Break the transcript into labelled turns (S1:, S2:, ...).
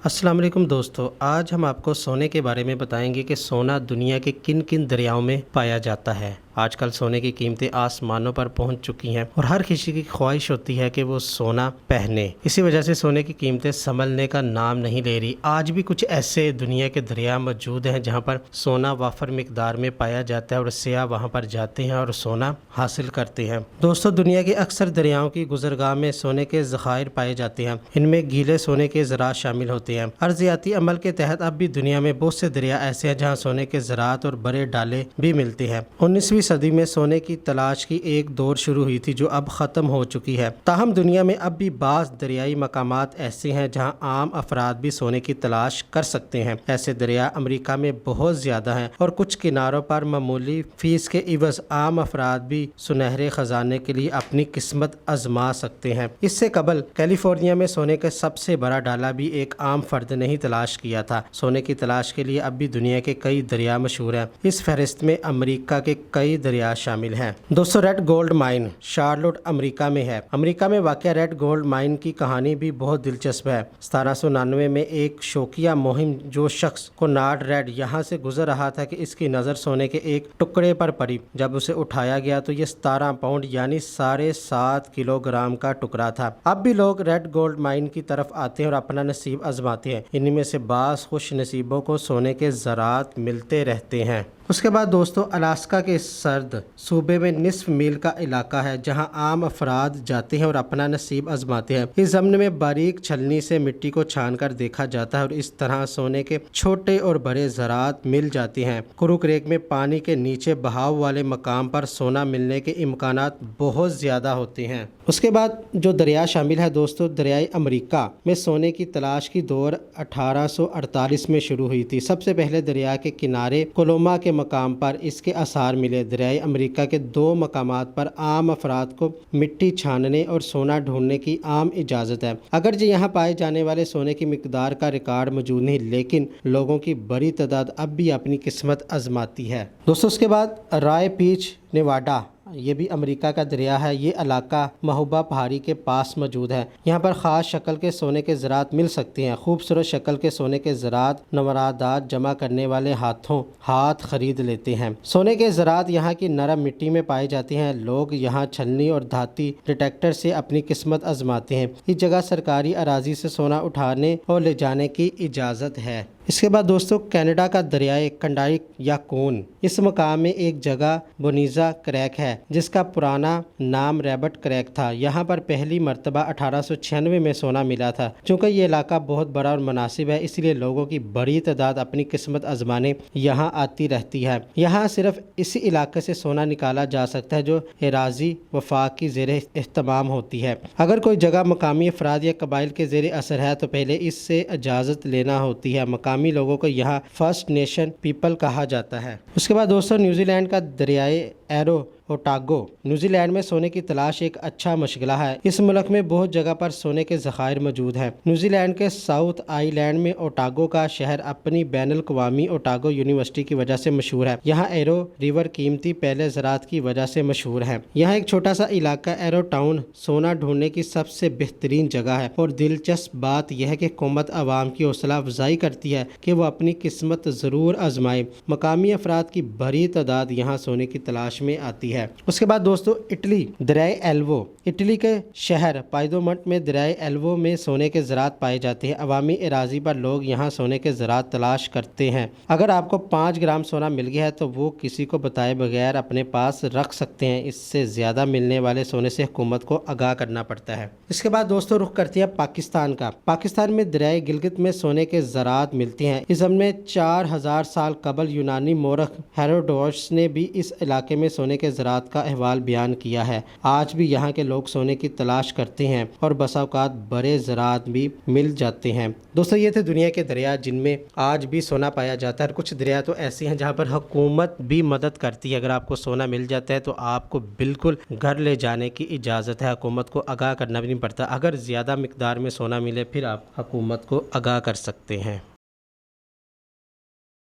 S1: अस्सलाम वालेकुम दोस्तों, आज हम आपको सोने के बारे में बताएंगे कि सोना दुनिया के किन किन दरियाओं में पाया जाता है। आजकल सोने की कीमतें आसमानों पर पहुंच चुकी हैं और हर किसी की ख्वाहिश होती है कि वो सोना पहने। इसी वजह से सोने की कीमतें संभलने का नाम नहीं ले रही। आज भी कुछ ऐसे दुनिया के दरिया मौजूद हैं जहां पर सोना वाफर मिकदार में पाया जाता है और सियाह वहां पर जाते हैं और सोना हासिल करते हैं। दोस्तों, दुनिया के अक्सर दरियाओं की गुजरगाह में सोने के ज़खायर पाए जाते हैं। इनमें गीले सोने के ज़रात शामिल होते हैं। अर्जियाती अमल के तहत अब भी दुनिया में बहुत से दरिया ऐसे हैं जहाँ सोने के ज़रात और बड़े डाले भी मिलते हैं। 19वीं सदी में सोने की तलाश की एक दौर शुरू हुई थी जो अब ख़त्म हो चुकी है। ताहम दुनिया में अब भी बाज़ दरियाई मकामात ऐसे हैं जहाँ आम अफराद भी सोने की तलाश कर सकते हैं। ऐसे दरिया अमेरिका में बहुत ज़्यादा हैं और कुछ किनारों पर मामूली फ़ीस के इवज़ आम अफराद भी सुनहरे ख़जाने के लिए अपनी किस्मत आजमा सकते हैं। इससे कबल कैलिफोर्निया में सोने का सबसे बड़ा डाला भी एक आम फर्द ने ही तलाश किया था। सोने की तलाश के लिए अब भी दुनिया के कई दरिया मशहूर हैं। इस फहरिस्त में अमेरिका के कई दरिया शामिल हैं। दोस्तों, red gold mine Charlotte America में है। अमेरिका में वाक़या रेड गोल्ड माइन की कहानी भी बहुत दिलचस्प है। 1799 में एक शौकिया मुहिम जो शख्स को नार्ड रेड यहाँ से गुजर रहा था कि इसकी नज़र सोने के एक टुकड़े पर पड़ी। जब उसे उठाया गया तो ये 17 पाउंड यानी 7.5 किलोग्राम का टुकड़ा था। अब भी लोग रेड गोल्ड माइन की तरफ आते हैं और अपना नसीब आजमाते हैं। इनमें से बास खुश नसीबों को सोने के ज़रात मिलते रहते हैं। उसके बाद दोस्तों, अलास्का के सर्द सूबे में निस्फ मील का इलाका है जहां आम अफराद जाते हैं और अपना नसीब आजमाते हैं। इस ज़मीन में बारीक छलनी से मिट्टी को छानकर देखा जाता है और इस तरह सोने के छोटे और बड़े ज़रात मिल जाते हैं। क्रू क्रेक में पानी के नीचे बहाव वाले मकाम पर सोना मिलने के इम्कानात बहुत ज़्यादा होते हैं। उसके बाद जो दरिया शामिल है दोस्तों, दरियाई अमेरिका में सोने की तलाश की दौर 1848 में शुरू हुई थी। सबसे पहले दरिया के किनारे कोलोमा के मकाम पर इसके आसार मिले। दरियाई अमेरिका के 2 मकामात पर आम अफराद को मिट्टी छानने और सोना ढूंढने की आम इजाज़त है। अगरचे यहाँ पाए जाने वाले सोने की मिकदार का रिकॉर्ड मौजूद नहीं, लेकिन लोगों की बड़ी तादाद अब भी अपनी किस्मत आजमाती है। दोस्तों, उसके बाद राय पीच नेवाडा, ये भी अमेरिका का दरिया है। ये इलाका महबूबा पहाड़ी के पास मौजूद है। यहाँ पर ख़ास शक्ल के सोने के ज़रात मिल सकते हैं। खूबसूरत शक्ल के सोने के ज़रात नवरादात जमा करने वाले हाथ खरीद लेते हैं। सोने के ज़रात यहाँ की नरम मिट्टी में पाए जाते हैं। लोग यहाँ छलनी और धाती डिटेक्टर से अपनी किस्मत आजमाते हैं। इस जगह सरकारी अराजी से सोना उठाने और ले जाने की इजाज़त है। इसके बाद दोस्तों, कनाडा का दरियाए कंडाई या कोन, इस मकाम में एक जगह बोनीजा क्रैक है जिसका पुराना नाम रैबट क्रैक था। यहाँ पर पहली मर्तबा 1896 में सोना मिला था। चूँकि ये इलाका बहुत बड़ा और मुनासिब है, इसलिए लोगों की बड़ी तादाद अपनी किस्मत आजमाने यहाँ आती रहती है। यहाँ सिर्फ इसी इलाके से सोना निकाला जा सकता है जो एराजी वफाक की ज़ेरे एहतमाम होती है। अगर कोई जगह मकामी अफराद या कबाइल के ज़ेरे असर है तो पहले इससे इजाज़त लेना होती है। मकामी लोगों को यहाँ फर्स्ट नेशन पीपल कहा जाता है। उसके बाद दोस्तों, न्यूजीलैंड का दरियाए एरो ओटागो, न्यूजीलैंड में सोने की तलाश एक अच्छा मशगला है। इस मुल्क में बहुत जगह पर सोने के ज़खायर मौजूद हैं। न्यूजीलैंड के साउथ आइलैंड में ओटागो का शहर अपनी बैनुल-अक़वामी ओटागो यूनिवर्सिटी की वजह से मशहूर है। यहाँ एरो रिवर कीमती पहले ज़रात की वजह से मशहूर है। यहाँ एक छोटा सा इलाका एरो टाउन सोना ढूंढने की सबसे बेहतरीन जगह है और दिलचस्प बात यह है कि हुकूमत आवाम की हौसला अफजाई करती है कि वो अपनी किस्मत ज़रूर आजमाए। मकामी अफराद की बड़ी तादाद यहाँ सोने की तलाश में आती है। उसके बाद दोस्तों, इटली दरियाए एल्वो, इटली के शहर पाइदोमंट में दरियाए एल्वो में सोने के ज़रात पाए जाते हैं। अवामी एराजी पर लोग यहाँ सोने के ज़रात तलाश करते हैं। अगर आपको 5 ग्राम सोना मिल गया है तो वो किसी को बताए बगैर अपने पास रख सकते हैं। इससे ज़्यादा मिलने वाले सोने से हुकूमत को आगाह करना पड़ता है। इसके बाद दोस्तों, रुख करते हैं पाकिस्तान का। पाकिस्तान में दरियाए गिलगित में सोने के ज़रात मिलते हैं। इस ज़मीन में 4000 साल कबल यूनानी मोरख हेरोडोटस ने भी इस इलाके में सोने के ज़रात का अहवाल बयान किया है। आज भी यहाँ के लोग सोने की तलाश करते हैं और बसा औक़ात बड़े ज़रात भी मिल जाते हैं। दोस्तों, ये थे दुनिया के दरिया जिनमें आज भी सोना पाया जाता है। कुछ दरिया तो ऐसे हैं जहाँ पर हुकूमत भी मदद करती है। अगर आपको सोना मिल जाता है तो आपको बिल्कुल घर ले जाने की इजाज़त है। हुकूमत को आगाह करना भी नहीं पड़ता। अगर ज़्यादा मिकदार में सोना मिले फिर आप हुकूमत को आगाह कर सकते हैं।